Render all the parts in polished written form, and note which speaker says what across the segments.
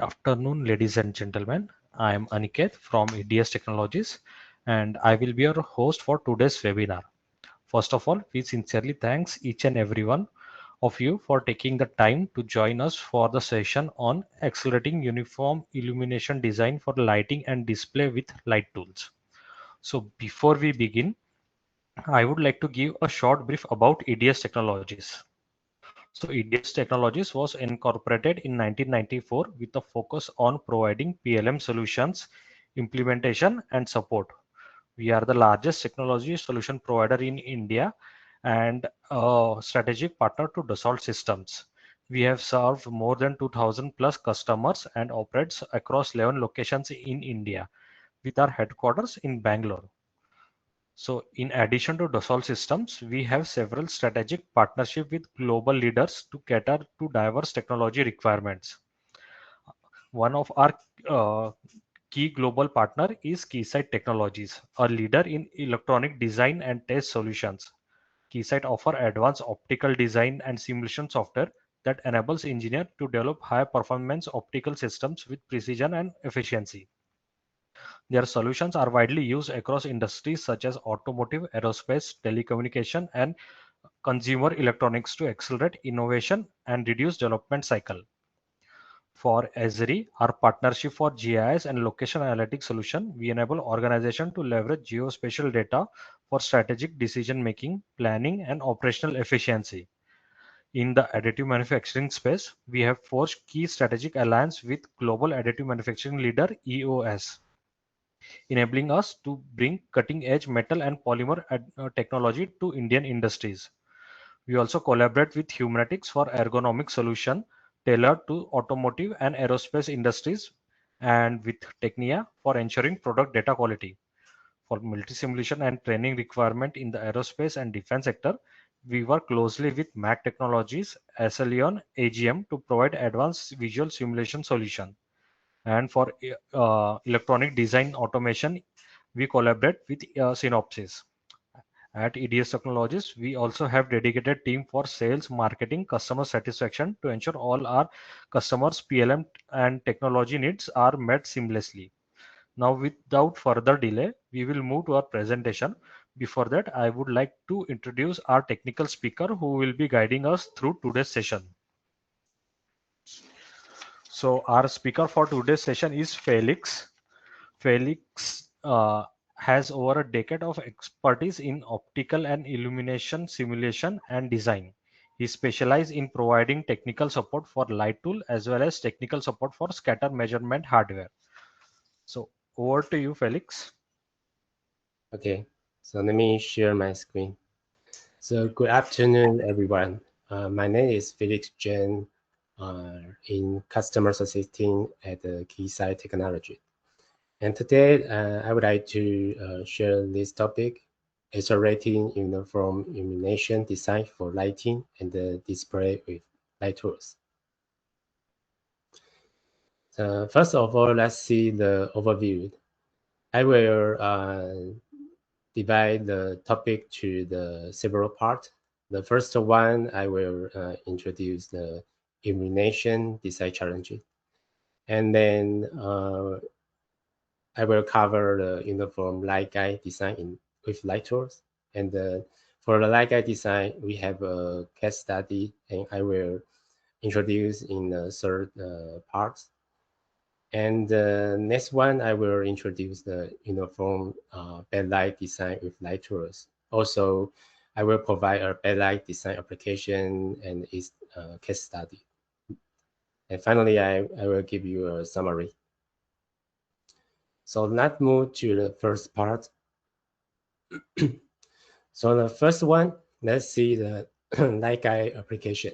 Speaker 1: Afternoon, ladies and gentlemen. I am Aniket from EDS Technologies, and I will be your host for today's webinar. First of all, we sincerely thanks each and every one of you for taking the time to join us for the session on accelerating uniform illumination design for lighting and display with light tools. So before we begin, I would like to give a short brief about EDS Technologies. So EDS Technologies was incorporated in 1994 with a focus on providing PLM solutions, implementation and support. We are the largest technology solution provider in India and a strategic partner to Dassault Systems. We have served more than 2000 plus customers and operates across 11 locations in India with our headquarters in Bangalore. So in addition to Dassault Systems, we have several strategic partnerships with global leaders to cater to diverse technology requirements. One of our uh, key global partner is Keysight Technologies, a leader in electronic design and test solutions. Keysight offer advanced optical design and simulation software that enables engineers to develop high performance optical systems with precision and efficiency. Their solutions are widely used across industries such as automotive, aerospace, telecommunication, and consumer electronics to accelerate innovation and reduce development cycle. For Esri, our partnership for GIS and location analytics solution, we enable organizations to leverage geospatial data for strategic decision making, planning, and operational efficiency. In the additive manufacturing space, we have forged key strategic alliance with global additive manufacturing leader EOS, enabling us to bring cutting-edge metal and polymer technology to Indian industries. We also collaborate with Humanetics for ergonomic solution tailored to automotive and aerospace industries and with Technia for ensuring product data quality. For multi-simulation and training requirement in the aerospace and defense sector, we work closely with Mac Technologies, Aselion, AGM to provide advanced visual simulation solution. And for electronic design automation, we collaborate with Synopsys. At EDS Technologies, we also have dedicated team for sales, marketing, customer satisfaction to ensure all our customers' PLM and technology needs are met seamlessly. Now, without further delay, we will move to our presentation. Before that, I would like to introduce our technical speaker who will be guiding us through today's session. So our speaker for today's session is Felix. Felix has over a decade of expertise in optical and illumination simulation and design. He specializes in providing technical support for light tool as well as technical support for scatter measurement hardware. So over to you, Felix.
Speaker 2: Okay, so let me share my screen. So good afternoon, everyone. My name is Felix Chen in customer assisting at Keysight Technology. And today I would like to share this topic, accelerating uniform illumination design for lighting and the display with light tools. First of all, let's see the overview. I will divide the topic to the several parts. The first one, I will introduce the illumination design challenges. And then I will cover the uniform light guide design with light tools. And for the light guide design, we have a case study, and I will introduce in the third part. And the next one, I will introduce the uniform backlight design with light tools. Also, I will provide a backlight design application and its case study. And finally, I will give you a summary. So let's move to the first part. So the first one, let's see the light guide application.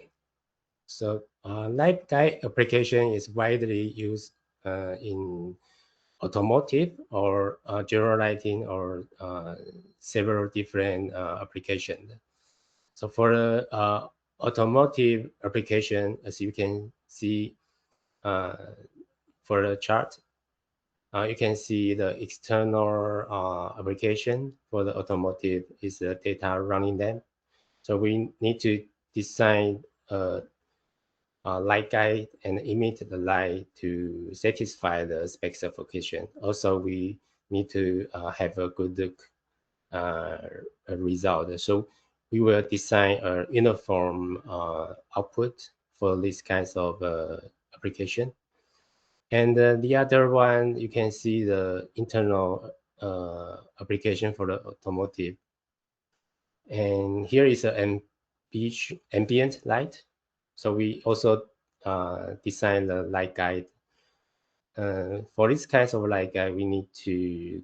Speaker 2: So light guide application is widely used in automotive or general lighting or several different applications. So for the automotive application, as you can see for the chart, you can see the external application for the automotive is the data running them. So we need to design a light guide and emit the light to satisfy the specification. Also, we need to have a good result. So we will design a uniform output for these kinds of application. And the other one, you can see the internal application for the automotive. And here is an ambient light. So we also design the light guide. For this kinds of light guide, we need to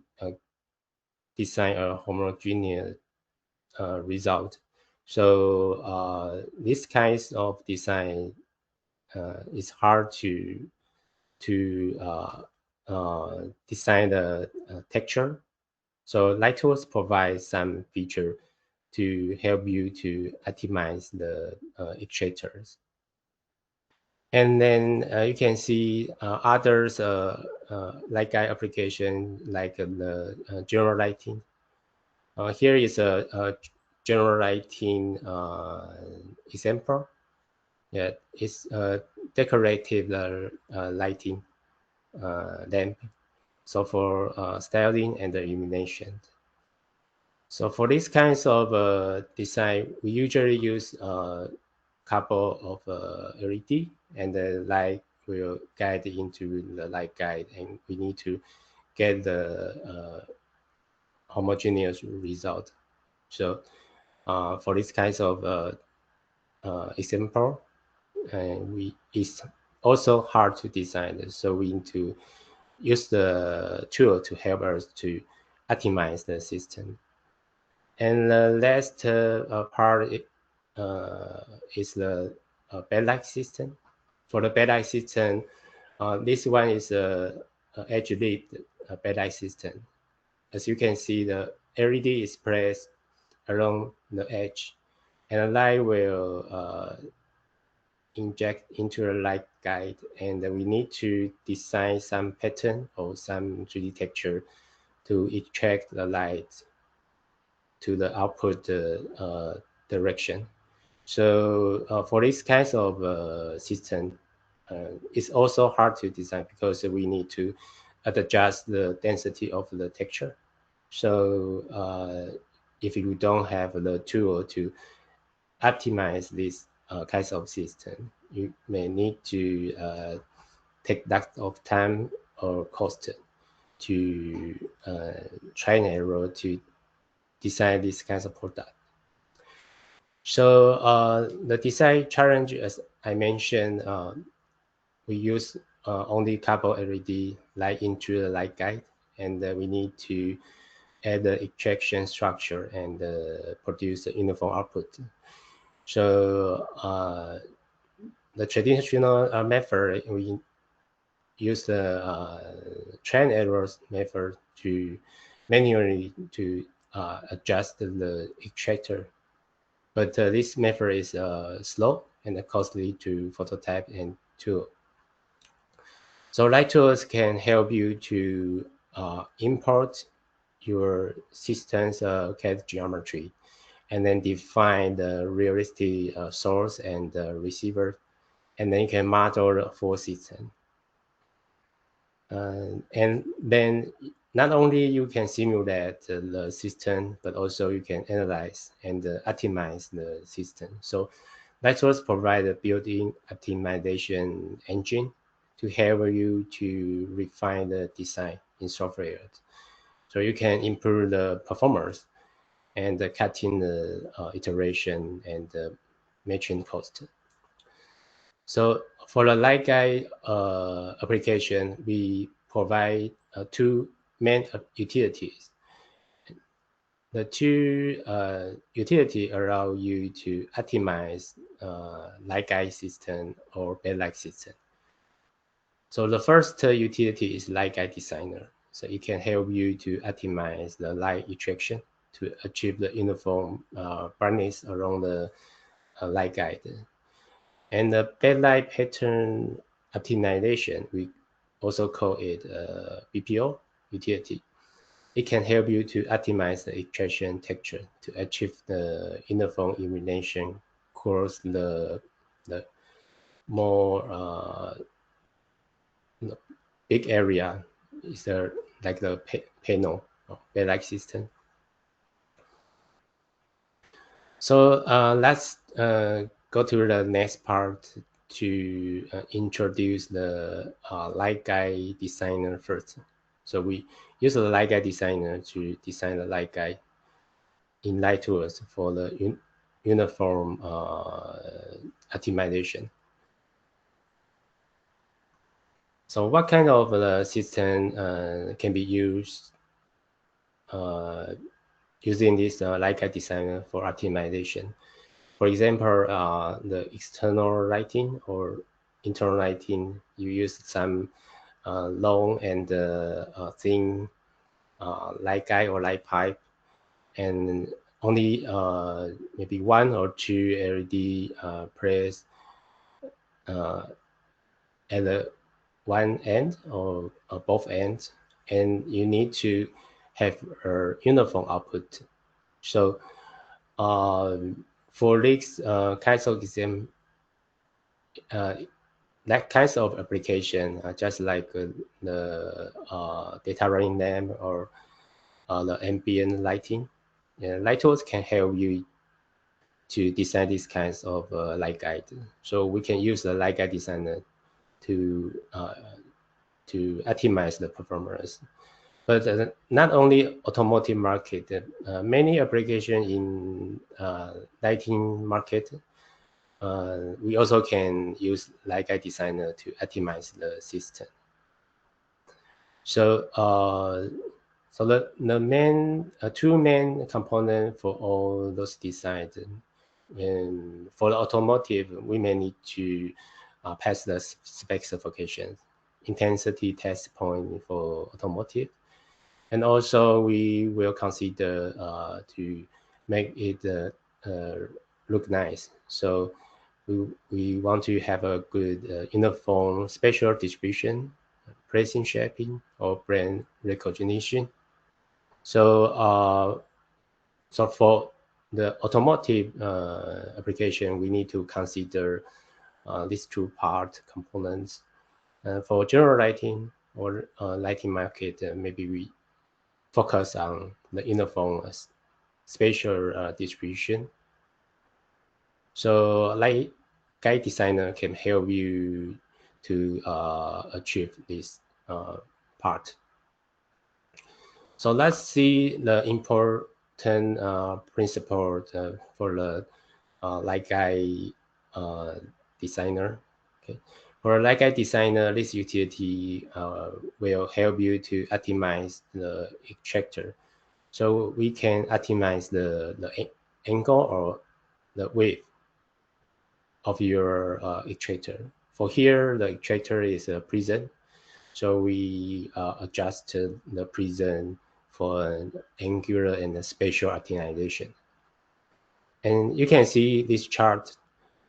Speaker 2: design a homogeneous result. So this kinds of design is hard to design the texture. So LightTools provides some feature to help you to optimize the actuators. And then you can see others light guide application like the general lighting. Here is a general lighting example. Yeah, it's decorative lighting lamp. So for styling and the illumination. So for these kinds of design, we usually use a couple of LED, and the light will guide into the light guide, and we need to get the homogeneous result. So for these kinds of example, it's also hard to design. So we need to use the tool to help us to optimize the system. And the last part is the backlight system. For the backlight system, this one is a edge lit backlight system. As you can see, the LED is placed along the edge, and the light will inject into the light guide, and we need to design some pattern or some 3D texture to extract the light to the output direction. So for this kinds of system, it's also hard to design because we need to adjust the density of the texture. So if you don't have the tool to optimize this kinds of system, you may need to take that of time or cost to try and error to design these kinds of product. So the design challenge, as I mentioned, we use only couple LED light into the light guide, and we need to add the extraction structure and produce a uniform output. So the traditional method, we use the trial and error method to manually to adjust the extractor. But this method is slow and costly to phototype and tool. So LightTools can help you to import your system's CAD geometry and then define the realistic source and receiver, and then you can model the full system. And then not only you can simulate the system, but also you can analyze and optimize the system. So LightTools provide a built-in optimization engine to help you to refine the design in software. So you can improve the performance and cutting the iteration and matching cost. So for the light guide application, we provide two main utilities. The two utility allow you to optimize light guide system or backlight system. So the first utility is light guide designer. So it can help you to optimize the light extraction to achieve the uniform brightness around the light guide. And the backlight pattern optimization, we also call it BPO utility. It can help you to optimize the extraction texture to achieve the uniform illumination across the more big area is like the panel or backlight system. So let's go to the next part to introduce the light guide designer first. So we use the light guide designer to design the light guide in LightTools for the uniform optimization. So what kind of system can be used using this light guide designer for optimization? For example, the external lighting or internal lighting, you use some long and thin light guide or light pipe, and only maybe one or two LED placed at the one end or both ends, and you need to have a uniform output. So for this kinds of exam, that kinds of application, just like the data running lamp or the ambient lighting, LightTools can help you to design these kinds of light guide. So we can use the light guide designer to optimize the performance. But not only automotive market, many applications in lighting market, we also can use light guide designer to optimize the system. So so the main two main components for all those designs. And for the automotive, we may need to pass the specifications, intensity test point for automotive, and also we will consider to make it look nice. So we want to have a good uniform spatial distribution, pricing shaping, or brand recognition. So so for the automotive application, we need to consider these two part components. For general lighting or lighting market, maybe we focus on the uniform spatial distribution. So light guide designer can help you to achieve this part. So let's see the important principle for the light guide designer. Okay. For a light guide designer, this utility will help you to optimize the extractor. So we can optimize the angle or the width of your extractor. For here, the extractor is a prism. So we adjust the prism for an angular and a spatial optimization. And you can see this chart.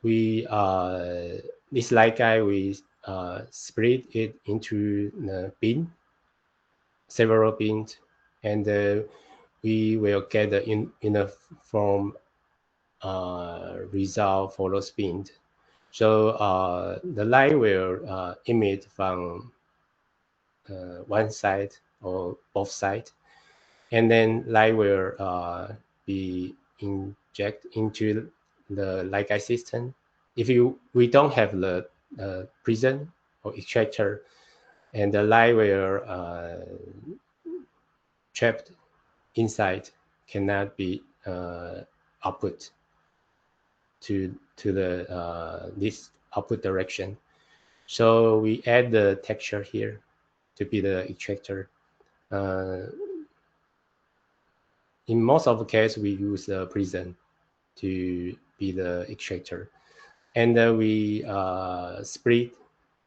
Speaker 2: We this light guide, we split it into the bin, several bins, and we will get the uniform result for those bins. So the light will emit from one side or both sides, and then light will be injected into the light guide system. If we don't have the prism or extractor, and the light will trapped inside, cannot be output to the this output direction. So we add the texture here to be the extractor. In most of the case, we use the prism to be the extractor, and we split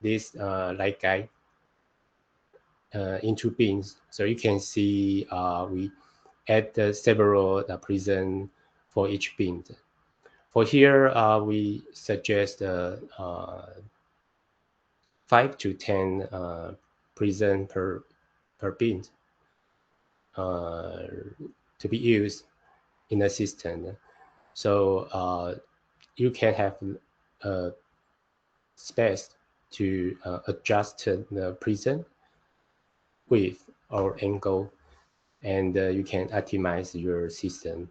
Speaker 2: this light guide into bins. So you can see we add several prism for each bin. For here, we suggest 5 to 10 prism per bin to be used in the system. So you can have space to adjust the prism width or angle, and you can optimize your system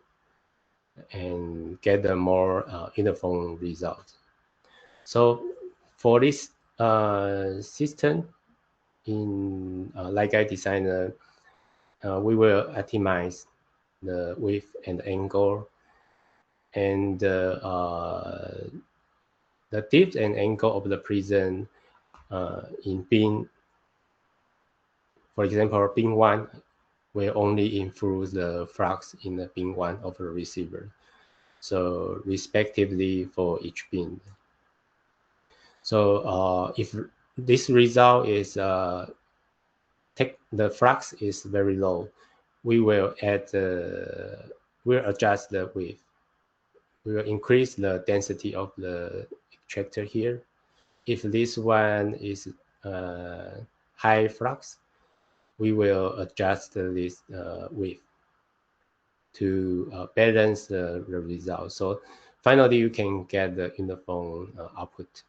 Speaker 2: and get a more uniform result. So for this system in LightGuide Designer, we will optimize the width and angle, and the depth and angle of the prism in beam. For example, beam 1 will only influence the flux in the beam 1 of the receiver. So respectively for each beam. So if this result is the flux is very low, we will we'll adjust the width. We will increase the density of the extractor here. If this one is high flux, we will adjust this width to balance the result. So finally, you can get the uniform output.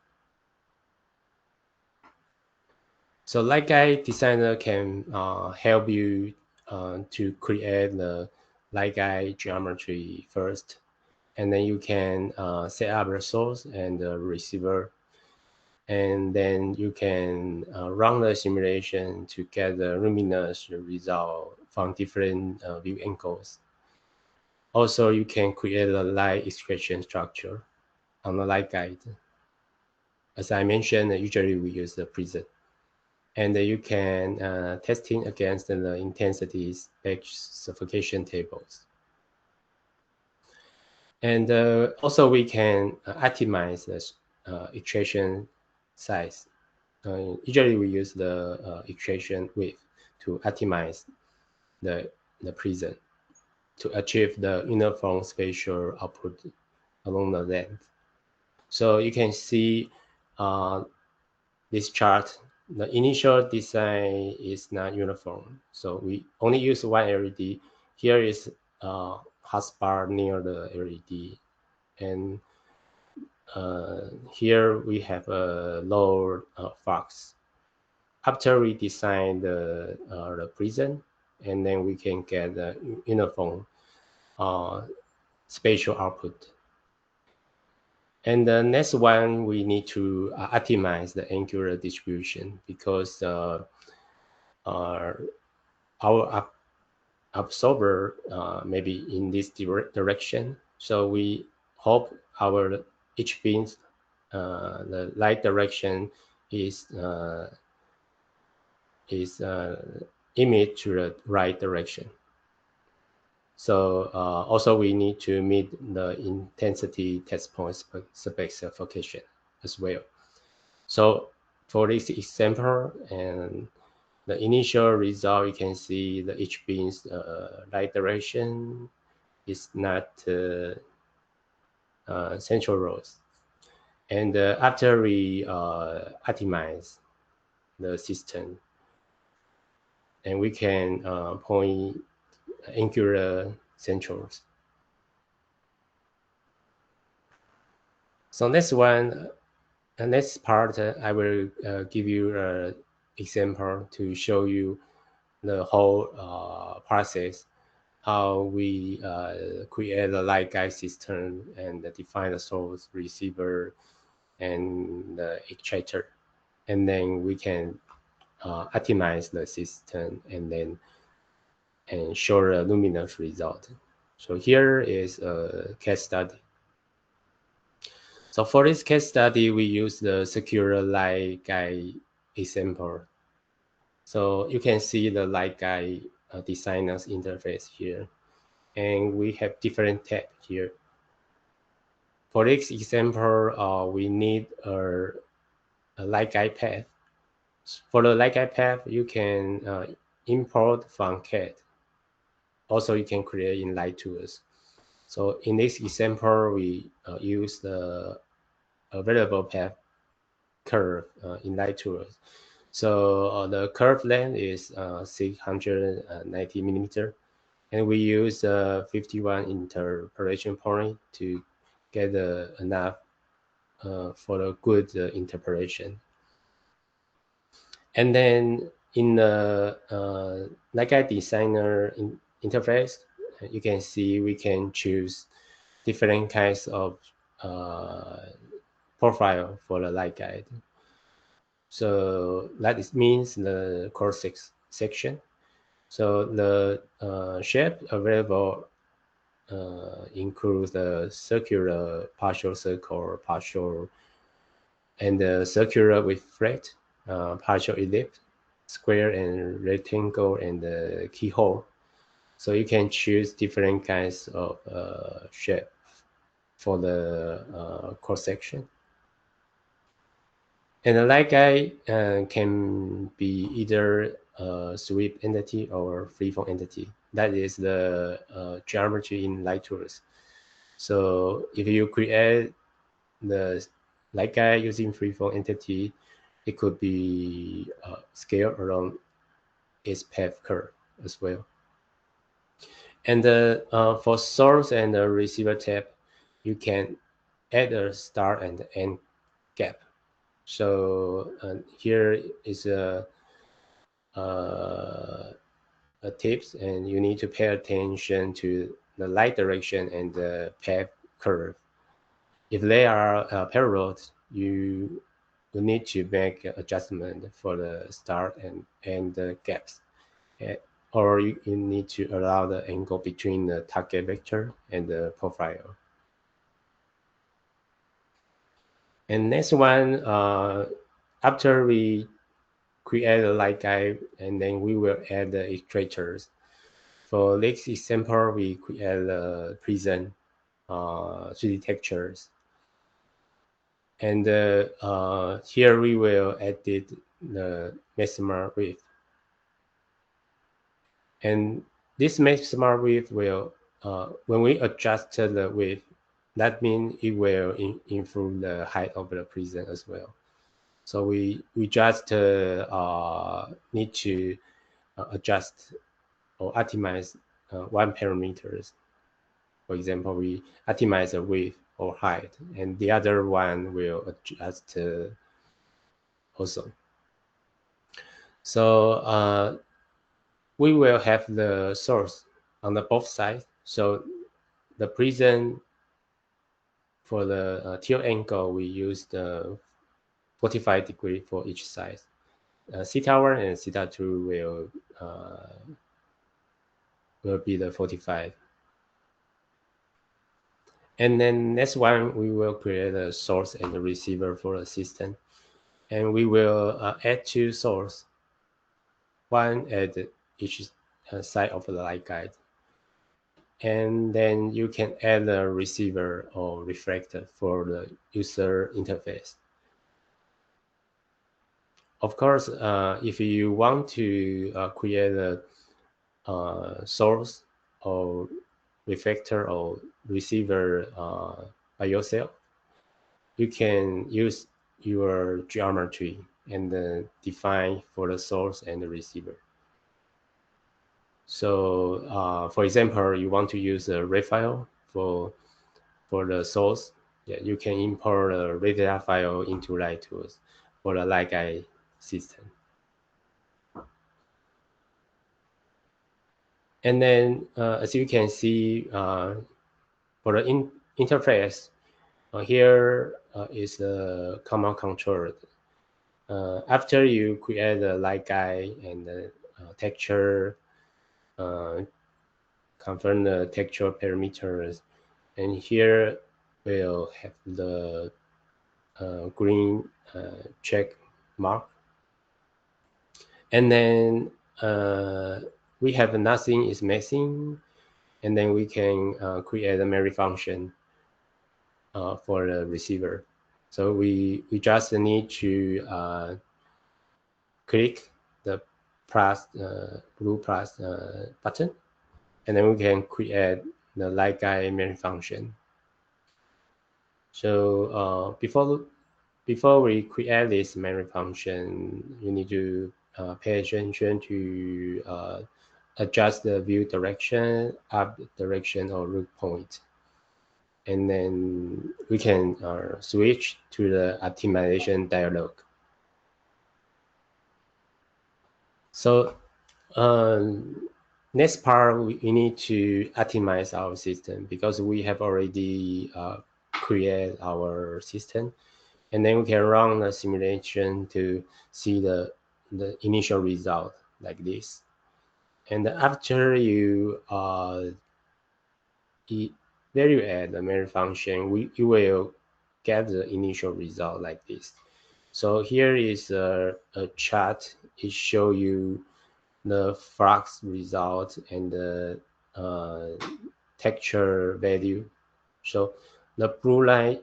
Speaker 2: So LightGuide Designer can help you to create the LightGuide geometry first, and then you can set up the source and the receiver, and then you can run the simulation to get the luminous result from different view angles. Also, you can create a light extraction structure on the LightGuide. As I mentioned, usually we use the prism. And you can testing against the intensity spec suffocation tables. And also we can optimize the extraction size. Usually we use the extraction width to optimize the prism to achieve the uniform spatial output along the length. So you can see this chart, the initial design is not uniform. So we only use one LED. Here is a hotspot near the LED. And here we have a low flux. After we design the prism, and then we can get a uniform spatial output. And the next one, we need to optimize the angular distribution, because our absorber maybe in this direction. So we hope our each beam, the light direction is image to the right direction. So also we need to meet the intensity test point specification as well. So for this example, and the initial result, you can see the each beam's light direction is not central rows. And after we optimize the system, and we can point angular centrals. So next one, the next part, I will give you an example to show you the whole process, how we create a light guide system and define the source, receiver, and the extractor. And then we can optimize the system and show a luminous result. So here is a case study. So for this case study, we use the secure light guide example. So you can see the light guide designer's interface here, and we have different tabs here. For this example, we need a light guide path. For the light guide path, you can import from CAD. Also, you can create in LightTools. So in this example, we use the available path curve in LightTools. So the curve length is 690 millimeter, and we use 51 interpolation point to get enough for a good interpretation. And then in the Leica Designer interface, you can see we can choose different kinds of profile for the light guide. So that means the course section. So the shape available includes the circular, partial circle, partial, and the circular with flat, partial ellipse, square and rectangle, and the keyhole. So you can choose different kinds of shape for the cross section. And the light guide can be either a sweep entity or freeform entity. That is the geometry in LightTools. So if you create the light guide using freeform entity, it could be scaled around its path curve as well. And for source and the receiver tab, you can add a start and end gap. So here is a tips, and you need to pay attention to the light direction and the path curve. If they are parallel, you need to make adjustment for the start and the gaps. Or you need to allow the angle between the target vector and the profile. And next one, after we create a light guide, and then we will add the illustrators. For this example, we create a prism 3D textures. And here we will edit the maximum width. And this maximum width will, when we adjust the width, that means it will improve the height of the prism as well. So we just need to adjust or optimize one parameters. For example, we optimize the width or height, and the other one will adjust also. So we will have the source on the both sides. So the prism for the tilt angle, we use the 45 degree for each side. Theta 1 and theta 2 will be the 45. And then next one, we will create a source and a receiver for the system. And we will add two sources, one at each side of the light guide. And then you can add a receiver or reflector for the user interface. Of course, if you want to create a source or reflector or receiver by yourself, you can use your geometry and define for the source and the receiver. So for example, you want to use a RAW file for the source. Yeah, you can import a RAW data file into LightTools for the light guide system. And then as you can see, for the interface, here is the command control. After you create the light guide and the texture, confirm the texture parameters, and here we'll have the green check mark. And then we have nothing is missing, and then we can create a memory function for the receiver. So we just need to click the plus blue plus button, and then we can create the light guide memory function. So before we create this memory function, you need to pay attention to adjust the view direction, up direction, or root point. and then we can switch to the optimization dialog. So next part, we need to optimize our system because we have already created our system, and then we can run the simulation to see the initial result like this. And after you evaluate the memory function, you will get the initial result like this. So here is a chart. It shows you the flux result and the texture value. So the blue line,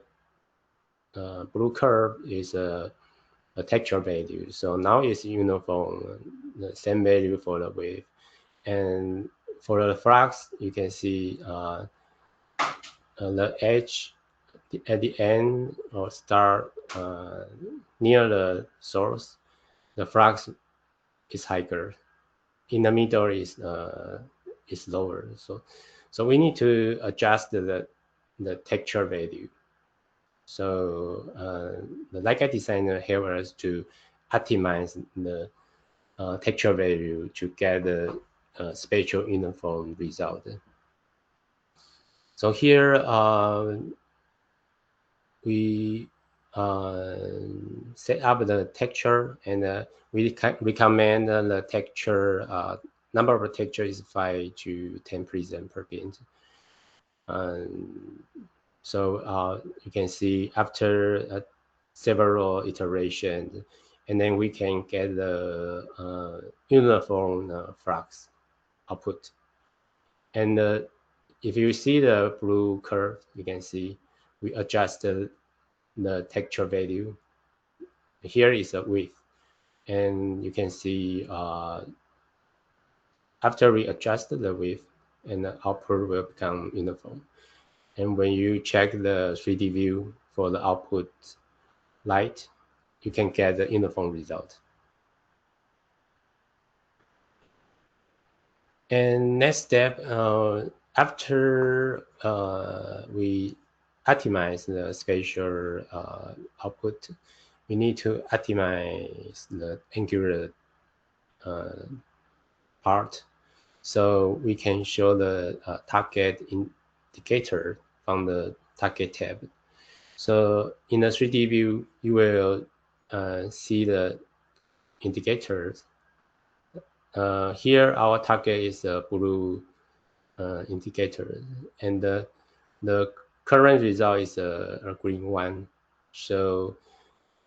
Speaker 2: blue curve is a texture value. So now it's uniform, the same value for the wave. And for the flux, you can see the edge at the end or start near the source, the flux is higher. In the middle is lower. So we need to adjust the texture value. So the Leica designer helps us to optimize the texture value to get the spatial uniform result. So here we set up the texture, and we recommend the texture number of texture is 5 to 10 prism per bit. So you can see after several iterations, and then we can get the uniform flux output. And if you see the blue curve, you can see we adjusted the texture value. Here is a width, and you can see after we adjust the width, and the output will become uniform. And when you check the 3D view for the output light, you can get the uniform result. And next step, after we optimize the spatial output, we need to optimize the angular part. So we can show the target indicator from the target tab. So in the 3D view, you will see the indicators. Here, our target is a blue indicator, and the current result is a green one. So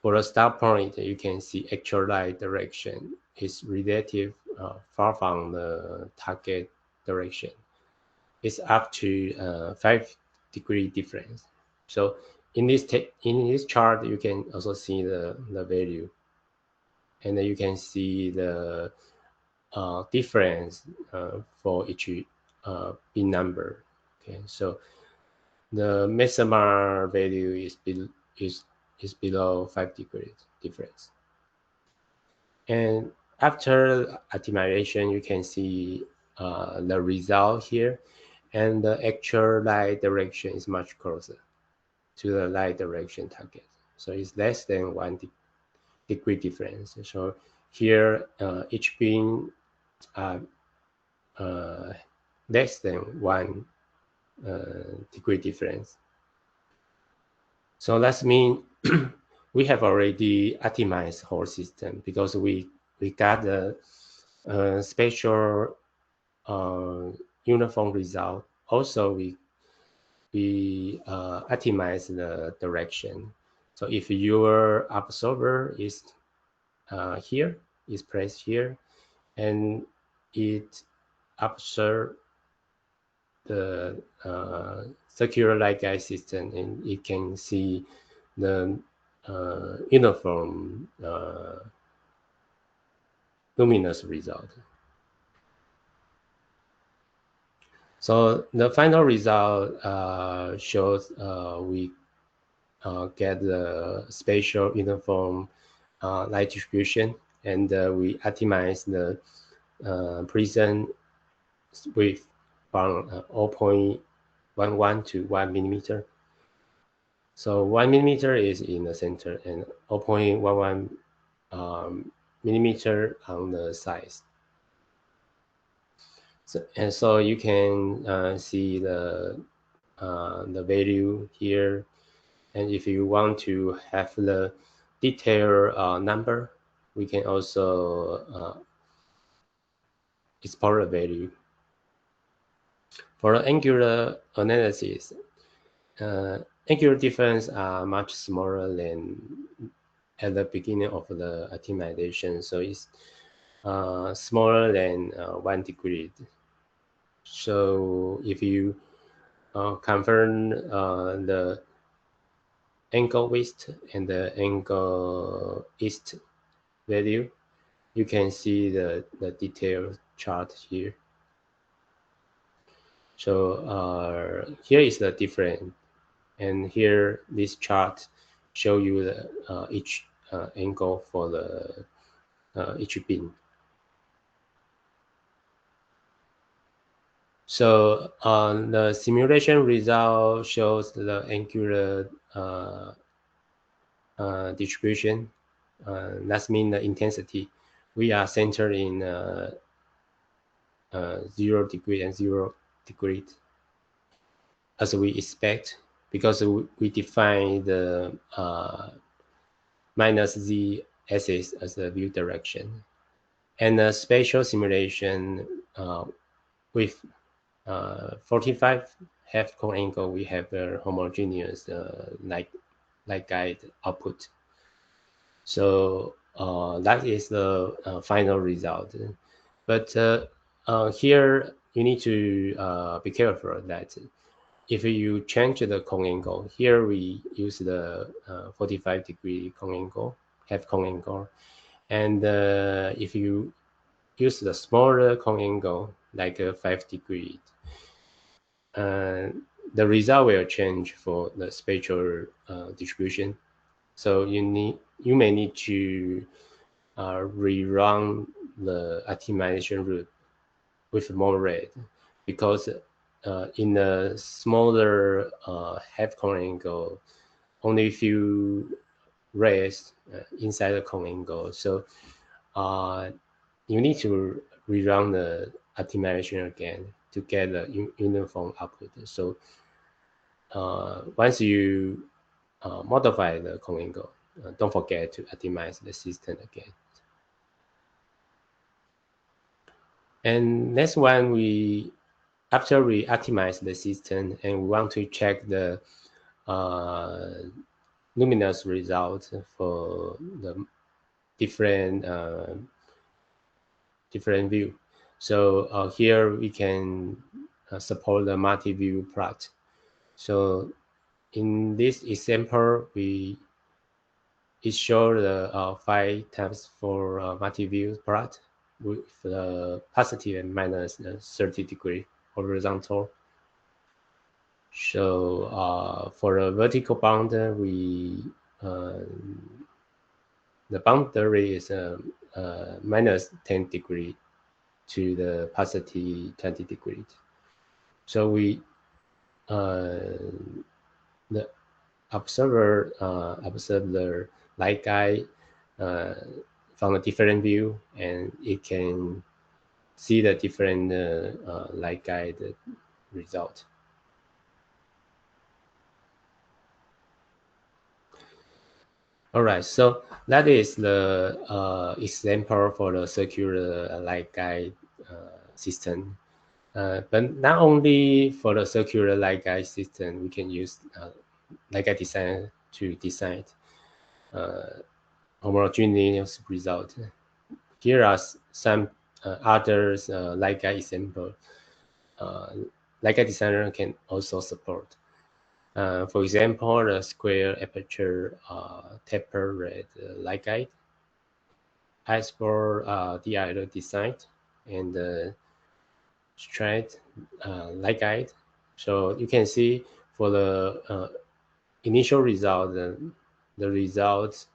Speaker 2: for the start point, you can see actual light direction is relative far from the target direction. It's up to 5-degree difference. So in this chart, you can also see the value, and then you can see the difference for each bit number. Okay, so the maximum value is below 5 degrees difference. And after optimization, you can see the result here, and the actual light direction is much closer to the light direction target. So it's less than 1 degree difference. So here, each beam less than 1 degree difference. So that means we have already optimized whole system because we got the spatial uniform result. Also, we optimize the direction. So if your observer is here, is placed here, and it observe the circular light guide system, and it can see the uniform luminous result. So the final result shows we get the spatial uniform light distribution, and we optimize the prism width from 0.8 1 to 1 millimeter. So 1 millimeter is in the center and 0.11 millimeter on the size. So you can see the value here, and if you want to have the detailed number, we can also export the value. For the angular analysis, angular difference are much smaller than at the beginning of the optimization, so it's smaller than 1 degree. So if you confirm the angle west and the angle east value, you can see the detailed chart here. So here is the difference, and here this chart show you the each angle for the each beam. So the simulation result shows the angular distribution. That means the intensity. We are centered in 0 degree and 0 degree, as we expect, because we define the minus z axis as the view direction. And the spatial simulation with 45 half cone angle, we have a homogeneous light guide output. So that is the final result. But here you need to be careful that if you change the cone angle, here we use the 45 degree cone angle, half cone angle. And if you use the smaller cone angle, like 5 degree, the result will change for the spatial distribution. So you may need to rerun the optimization route with more rate, because in a smaller half cone angle, only few rays inside the cone angle. So you need to rerun the optimization again to get a uniform output. So once you modify the cone angle, don't forget to optimize the system again. And next one, after we optimize the system and we want to check the luminous result for the different view. So here we can support the multi-view plot. So in this example, it shows the 5 times for multi-view plot with the positive and minus 30 degree horizontal. So for a vertical boundary, the boundary is minus 10 degree to the positive 20 degree. So the observer observe the light guide from a different view, and it can see the different light guide result. All right, so that is the example for the circular light guide system. But not only for the circular light guide system, we can use light guide design to design homogeneous result. Here are some other light guide example. Light guide designer can also support. For example, the square aperture taper red light guide, iceberg DIL design, and straight light guide. So you can see for the initial result, the result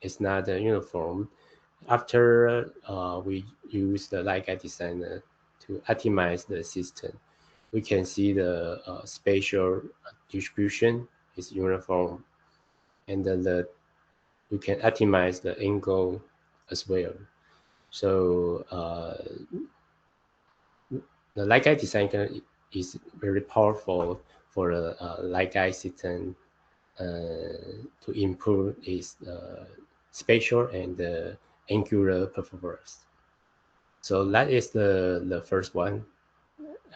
Speaker 2: is not uniform. After we use the light guide designer to optimize the system, we can see the spatial distribution is uniform, and then we can optimize the angle as well. So the light guide design is very powerful for the light guide system to improve its spatial and angular performance. So that is the first one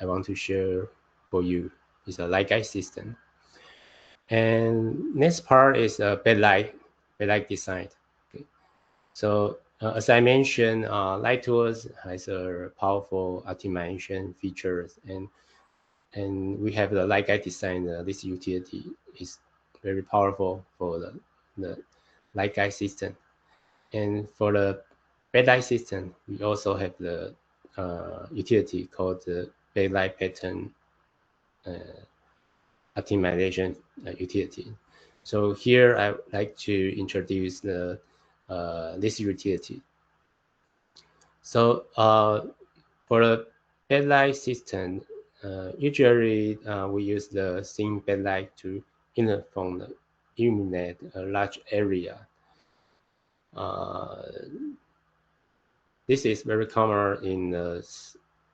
Speaker 2: I want to share for you. Is a light guide system. And next part is a backlight design. Okay. So as I mentioned, LightTools has a powerful optimization features, and we have the light guide design. This utility is very powerful for the light guide system. And for the backlight system, we also have the utility called the backlight pattern optimization utility. So here I would like to introduce the this utility. So for the backlight system, usually we use the thin backlight to illuminate a large area. This is very common in the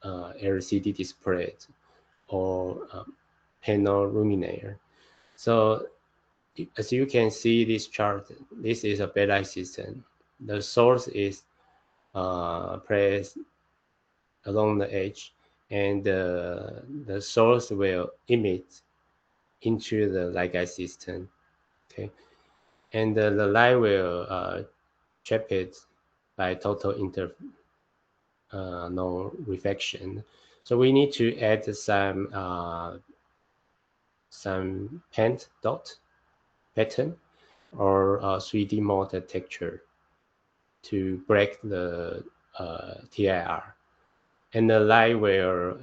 Speaker 2: LCD displays or panel luminaire. So as you can see this chart, this is a backlight system. The source is placed along the edge, and the source will emit into the light guide system. Okay, and the light will trap it by total no reflection. So we need to add some paint dot pattern or 3D model texture to break the TIR, and the light will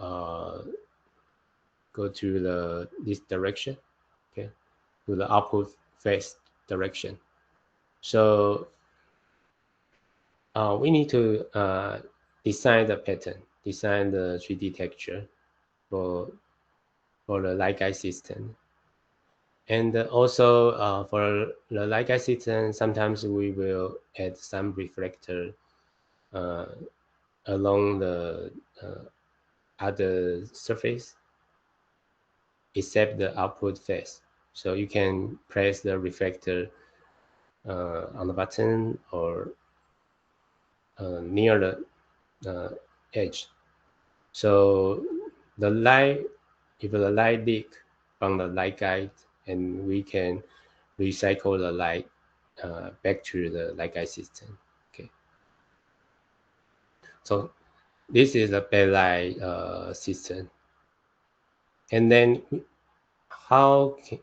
Speaker 2: go to this direction, okay, to the output face direction. So we need to design the pattern, design the 3D texture for the light guide system. And also for the light guide system, sometimes we will add some reflector along the other surface except the output face. So you can place the reflector on the button or near the edge. So the light, if the light leak from the light guide, and we can recycle the light back to the light guide system. Okay. So this is a backlight system. And then how can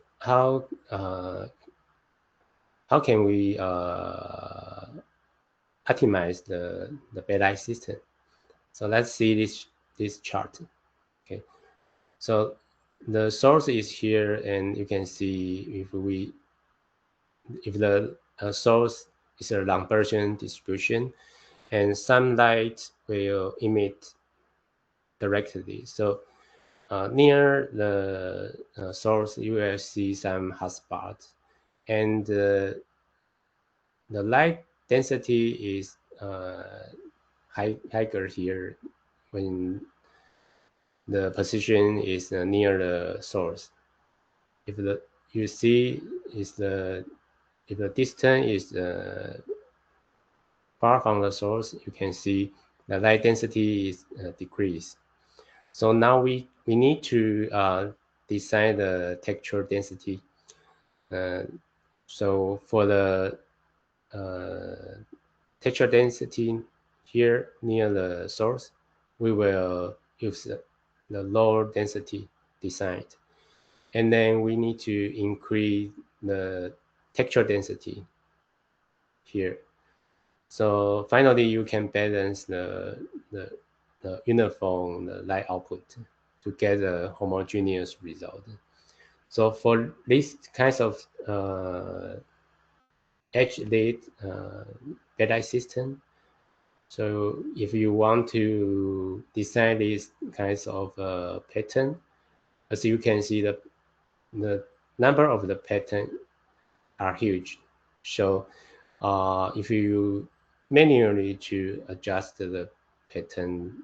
Speaker 2: we optimize the backlight system? So let's see this chart. Okay, so the source is here, and you can see if the source is a Lagrangian distribution, and some light will emit directly. So near the source, you will see some hotspots, and the light density is higher here when the position is near the source. If you see is if the distance is far from the source, you can see the light density is decreased. So now we need to design the texture density. So for the texture density here near the source, we will use the lower density design. And then we need to increase the texture density here. So finally, you can balance the uniform light output to get a homogeneous result. So for these kinds of edge lit backlight system, So if you want to design these kinds of pattern, as you can see, the number of the pattern are huge. So if you manually to adjust the pattern,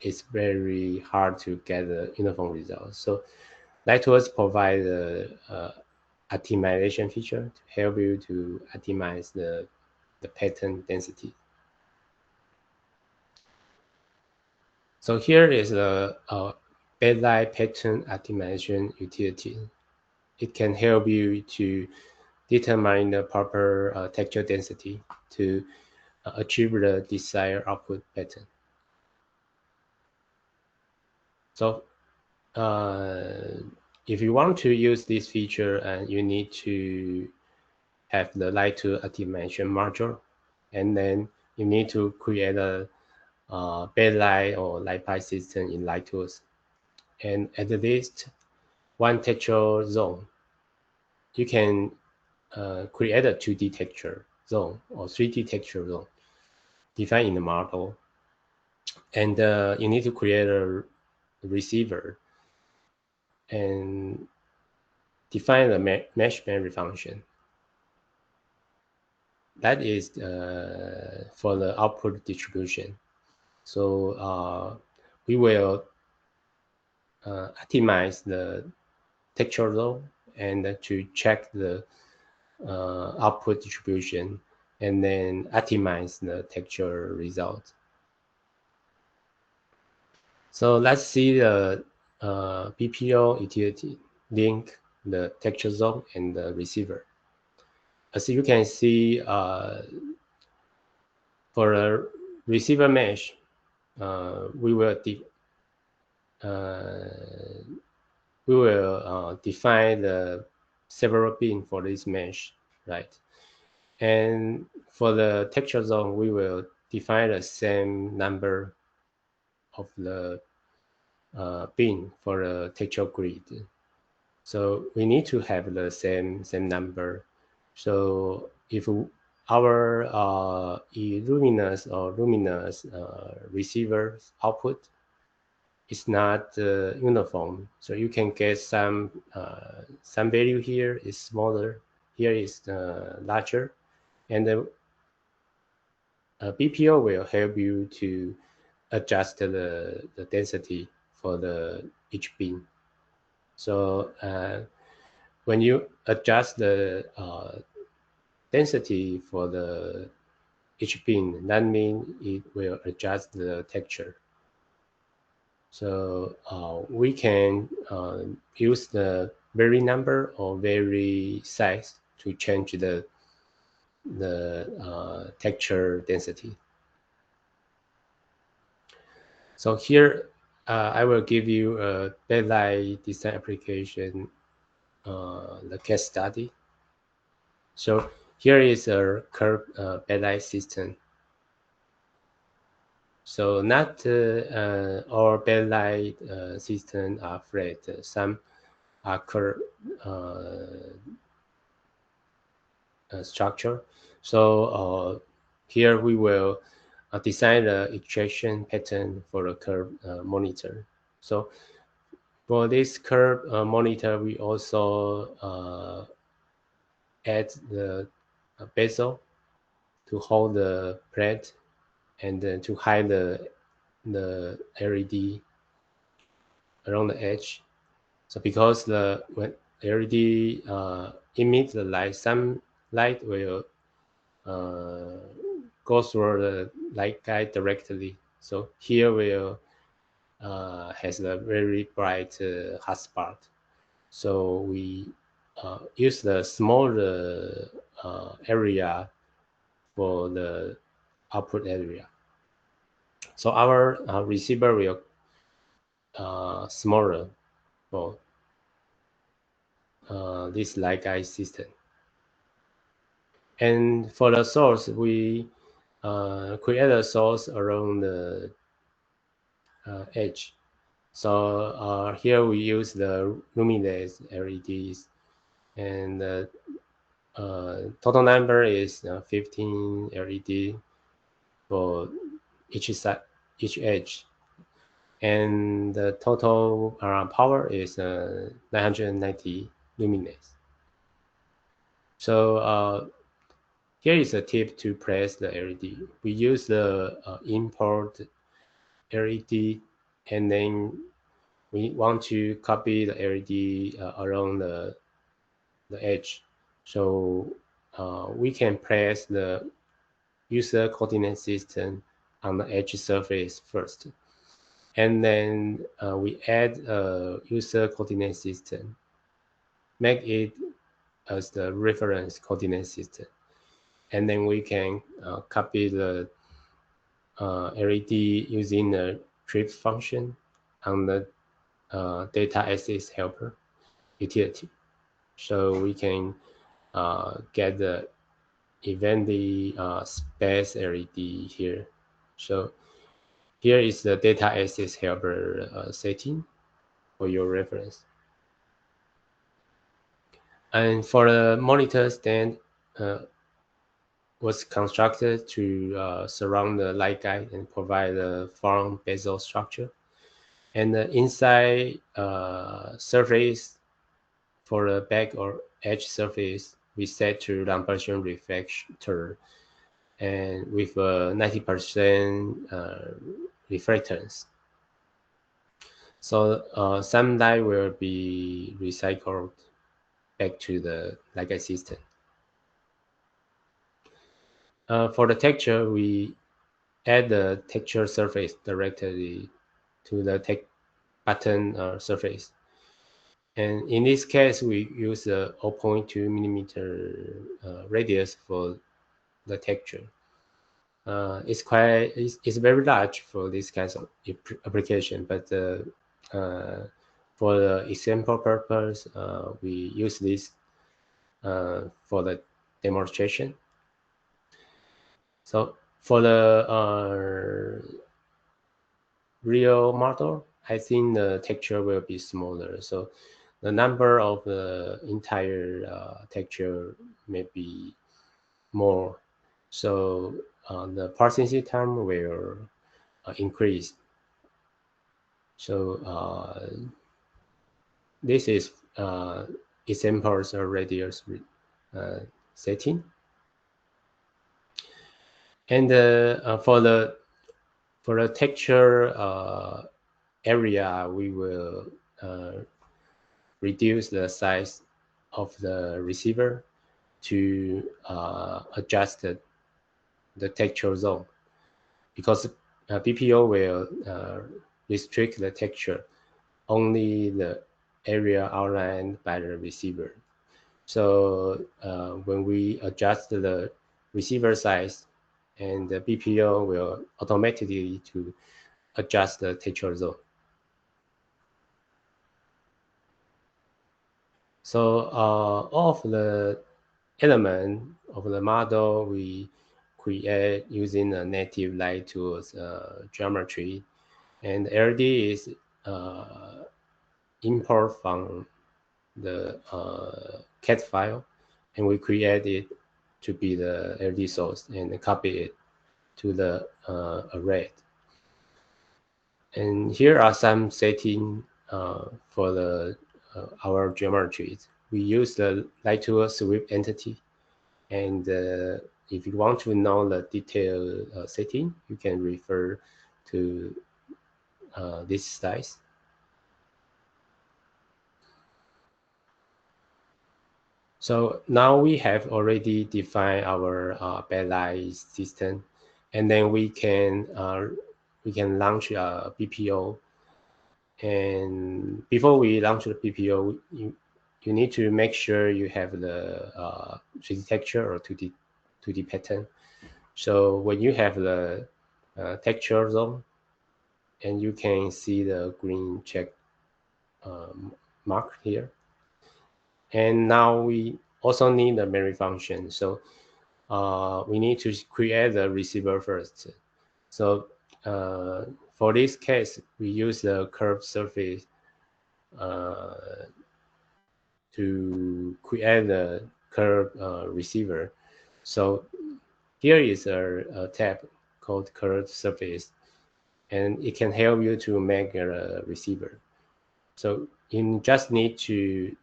Speaker 2: it's very hard to get the uniform results. So LightTools provide a optimization feature to help you to optimize the pattern density. So here is a backlight pattern optimization utility. It can help you to determine the proper texture density to achieve the desired output pattern. So if you want to use this feature, you need to have the LightTools optimization module, and then you need to create a backlight or light pipe system in LightTools, and at least one texture zone. You can create a 2D texture zone or 3D texture zone defined in the model, and you need to create a receiver and define the mesh memory function. That is for the output distribution. So we will optimize the texture zone and to check the output distribution, and then optimize the texture result. So let's see the BPO utility link the texture zone and the receiver. As you can see, for a receiver mesh, we will define the several pin for this mesh, right? And for the texture zone, we will define the same number of the pin for the texture grid. So we need to have the same number. So if our illuminous or luminous receiver output is not uniform, so you can get some value here is smaller, here is larger, and the BPO will help you to adjust the density for each bin. So when you adjust the density for each bin, that means it will adjust the texture. So we can use the vary number or vary size to change the texture density. So here I will give you a backlight design application, the case study. So here is a curved backlight system. So not all backlight systems are flat. Some are curved structure. So here we will design the extraction pattern for the curve monitor. So for this curve monitor, we also add the bezel to hold the plate and then to hide the LED around the edge. So because when LED emits the light, some light will go through the light guide directly. So here will has a very bright hot spot. So we use the smaller area for the output area. So our receiver will smaller for this light guide system. And for the source, we create a source around the edge. So here we use the luminous LEDs, and total number is 15 LED. for each side, each edge, and the total power is 990 lumines. So here is a tip to place the LED. We use the import LED, and then we want to copy the LED along the edge. So we can place the user coordinate system on the edge surface first. And then we add a user coordinate system, make it as the reference coordinate system. And then we can copy the LED using the trip function on the data access helper utility. So we can get the evenly spaced LED here. So here is the data access helper setting for your reference. And for the monitor stand, was constructed to surround the light guide and provide a firm bezel structure. And the inside surface for the back or edge surface, we set to Lambertian reflector and with a 90% reflectance. So some light will be recycled back to the light guide system. For the texture, we add the texture surface directly to the button surface. And in this case, we use a 0.2 millimeter radius for the texture. It's very large for this kind of application, but for the example purpose, we use this for the demonstration. So for the real model, I think the texture will be smaller. So the number of the entire texture may be more. So the processing time will increase. So this is examples of radius setting. And for the texture area, we will reduce the size of the receiver to adjust the texture zone, because BPO will restrict the texture only the area outlined by the receiver. So when we adjust the receiver size, and the BPO will automatically to adjust the texture zone. So all of the element of the model we create using a native LightTools geometry, and LD is import from the CAD file, and we create it to be the LD source and copy it to the array. And here are some settings for the our geometries. We use the LightTools sweep entity, and if you want to know the detailed setting, you can refer to this slides. So now we have already defined our backlight system, and then we can launch a BPO. And before we launch the BPO, you need to make sure you have the 3D texture or 2D pattern. So when you have the texture zone, and you can see the green check mark here. And now we also need the memory function. So we need to create the receiver first. So for this case, we use the curved surface to create the curved receiver. So here is a tab called curved surface, and it can help you to make a receiver. So you just need to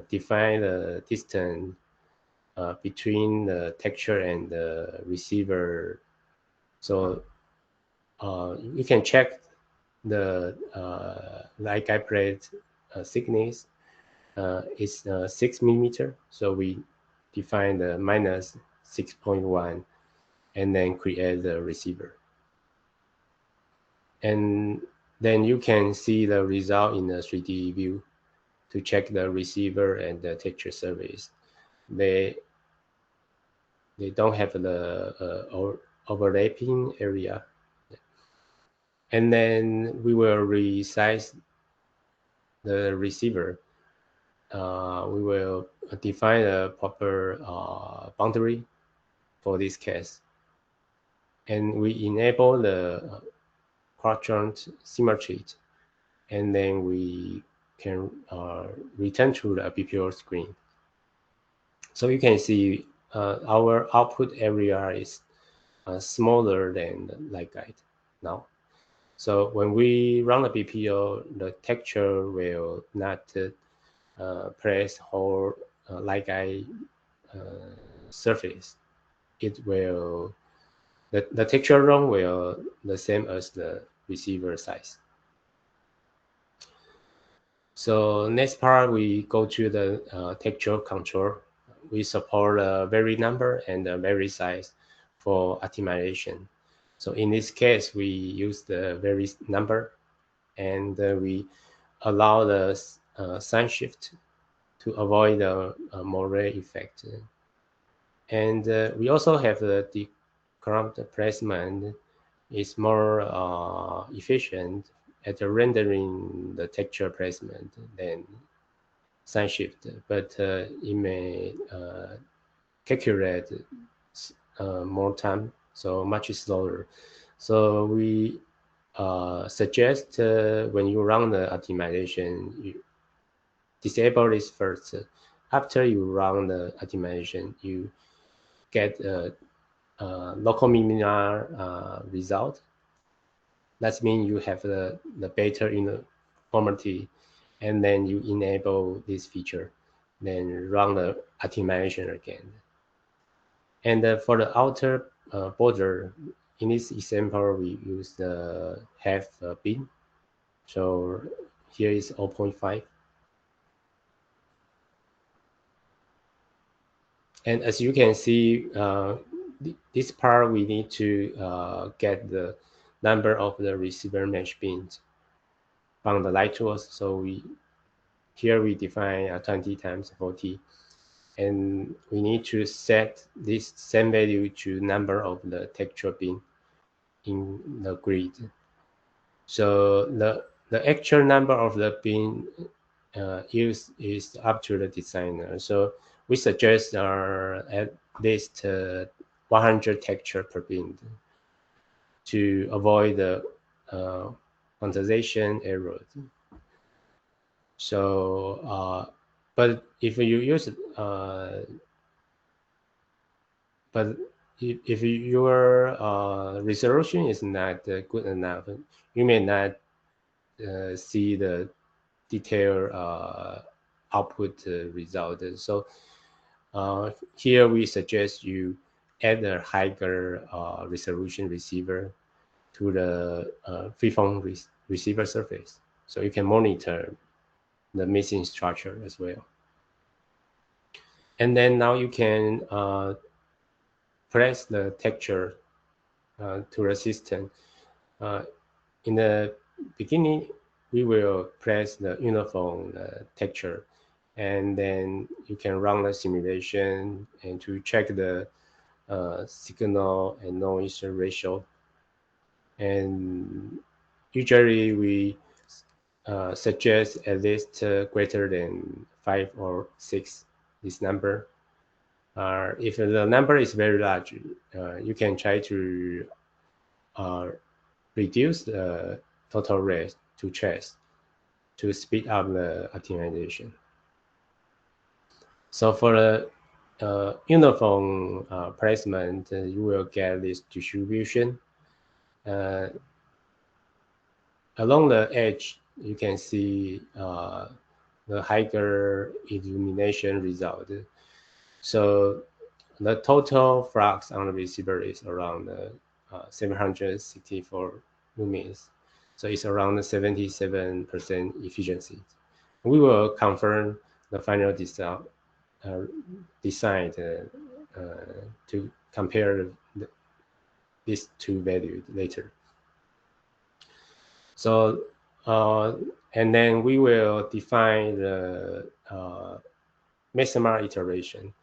Speaker 2: define the distance between the texture and the receiver. So you can check the light guide plate thickness is 6 millimeter. So we define the minus 6.1 and then create the receiver. And then you can see the result in the 3D view to check the receiver and the texture surface. They don't have the overlapping area. And then we will resize the receiver. We will define a proper boundary for this case. And we enable the quadrant symmetry, and then we can return to the BPO screen. So you can see our output area is smaller than the light guide now. So when we run the BPO, the texture will not press whole light guide surface. It will, the texture run will the same as the receiver size. So next part, we go to the texture control. We support a vary number and a vary size for optimization. So in this case, we use the vary number, and we allow the sun shift to avoid the moire effect. And we also have the decrumped placement is more efficient at rendering the texture placement than sun shift, but it may calculate more time, so much slower. So we suggest when you run the optimization, you disable this first. After you run the optimization, you get a local minima result. That means you have the better uniformity, and then you enable this feature, then run the optimization again. And for the outer border, in this example, we use the half bin. So here is 0.5. And as you can see, this part we need to get the number of the receiver mesh bins from the LightTools. So here we define 20 times 40, and we need to set this same value to number of the texture bin in the grid. So the actual number of the bin used is up to the designer. So we suggest at least 100 texture per bin to avoid the quantization errors. So, but if you use but if your resolution is not good enough, you may not see the detailed output result. So here we suggest you add a higher resolution receiver to the freeform receiver surface, so you can monitor the missing structure as well. And then now you can press the texture to the system. In the beginning, we will press the uniform texture, and then you can run the simulation and to check the signal and noise ratio. And usually we suggest at least greater than 5 or 6, this number. If the number is very large, you can try to reduce the total rate to trace to speed up the optimization. So for the uniform placement, you will get this distribution. Along the edge, you can see the higher illumination result. So the total flux on the receiver is around 764 lumens. So it's around 77% efficiency. We will confirm the final design to compare these two values later. So and then we will define the maximum iteration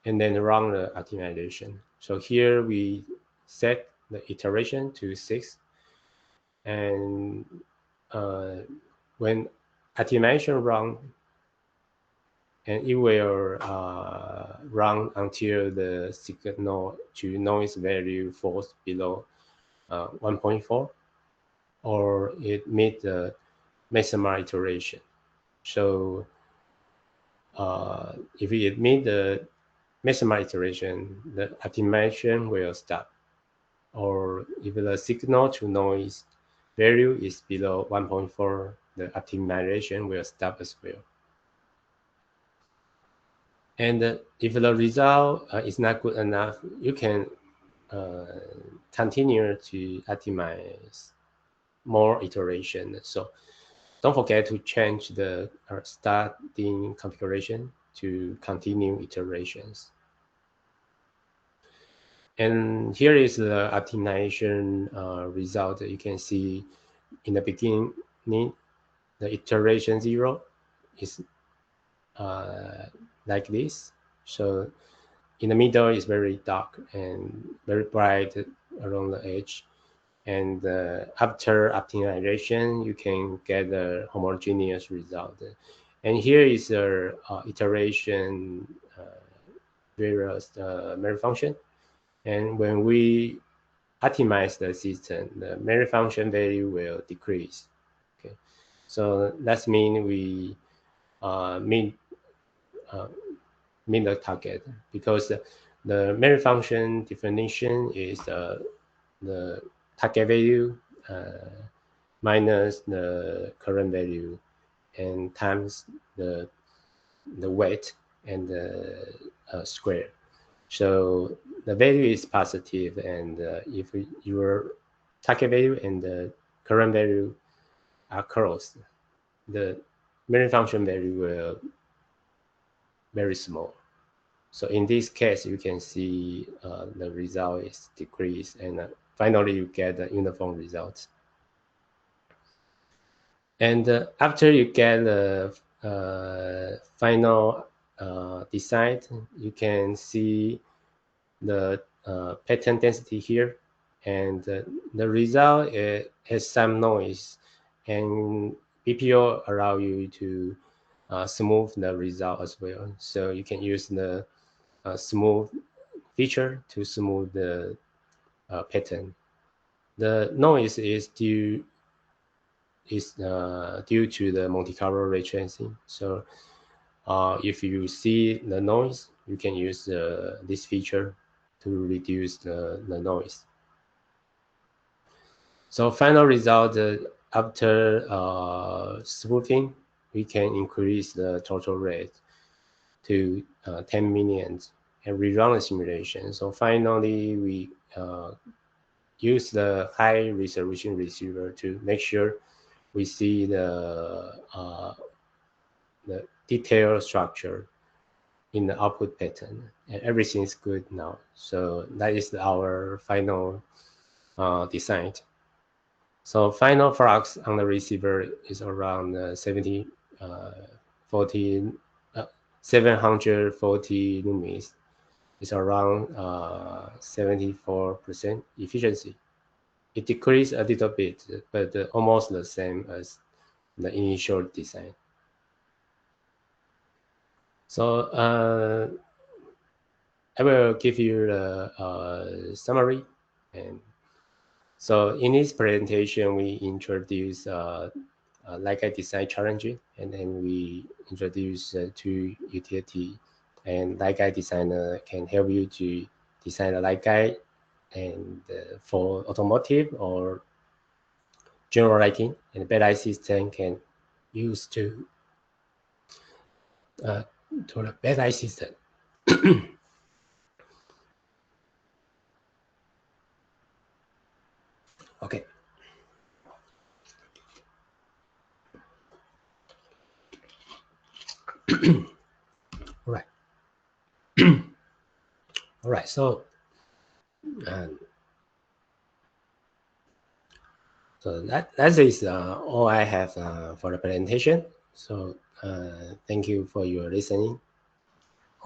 Speaker 2: and then run the optimization. So here we set the iteration to 6, and when optimization run, and it will run until the signal to noise value falls below 1.4, or it meets the maximum iteration. So if it meets the maximum iteration, the optimization will stop. Or if the signal to noise value is below 1.4, the optimization will stop as well. And if the result is not good enough, you can continue to optimize more iteration. So don't forget to change the starting configuration to continue iterations. And here is the optimization result. You can see in the beginning, the iteration 0 is like this. So in the middle is very dark and very bright along the edge. And after optimization, you can get a homogeneous result. And here is the iteration various memory function. And when we optimize the system, the memory function value will decrease. Okay, so that means we meet the target, because the memory function definition is the target value minus the current value and times the weight and the square. So the value is positive, and if your target value and the current value are close, the memory function value will very small. So in this case, you can see the result is decreased, and finally you get the uniform results. And after you get the final design, you can see the pattern density here, and the result has some noise, and BPO allow you to smooth the result as well. So you can use the smooth feature to smooth the pattern. The noise is due to the Monte Carlo ray tracing. So if you see the noise, you can use this feature to reduce the noise. So final result, after smoothing, we can increase the total rate to 10 millions and rerun the simulation. So finally, we use the high resolution receiver to make sure we see the detailed structure in the output pattern, and everything is good now. So that is our final design. So final flux on the receiver is around 740 lumens. It's around 74% efficiency. It decreased a little bit, but almost the same as the initial design. So I will give you a summary. And so in this presentation, we introduce like a design challenge, and then we introduce two utility, and like a designer can help you to design a light guide and for automotive or general lighting, and backlight system can use uh, to the backlight system. Okay. All right. All right. So, um, that is all I have for the presentation. So thank you for your listening.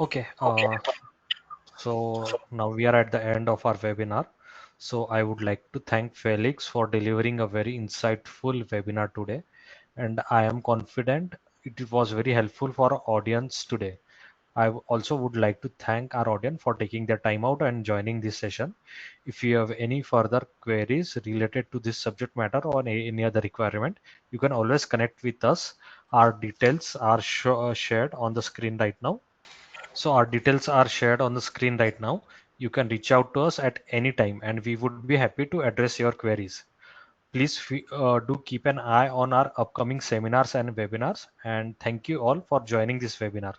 Speaker 1: Okay. So now we are at the end of our webinar. So I would like to thank Felix for delivering a very insightful webinar today. And I am confident it was very helpful for our audience today. Also would like to thank our audience for taking their time out and joining this session. If you have any further queries related to this subject matter or any other requirement, you can always connect with us. Our details are shared on the screen right now. So our details are shared on the screen right now. You can reach out to us at any time and we would be happy to address your queries. Please do keep an eye on our upcoming seminars and webinars, and thank you all for joining this webinar.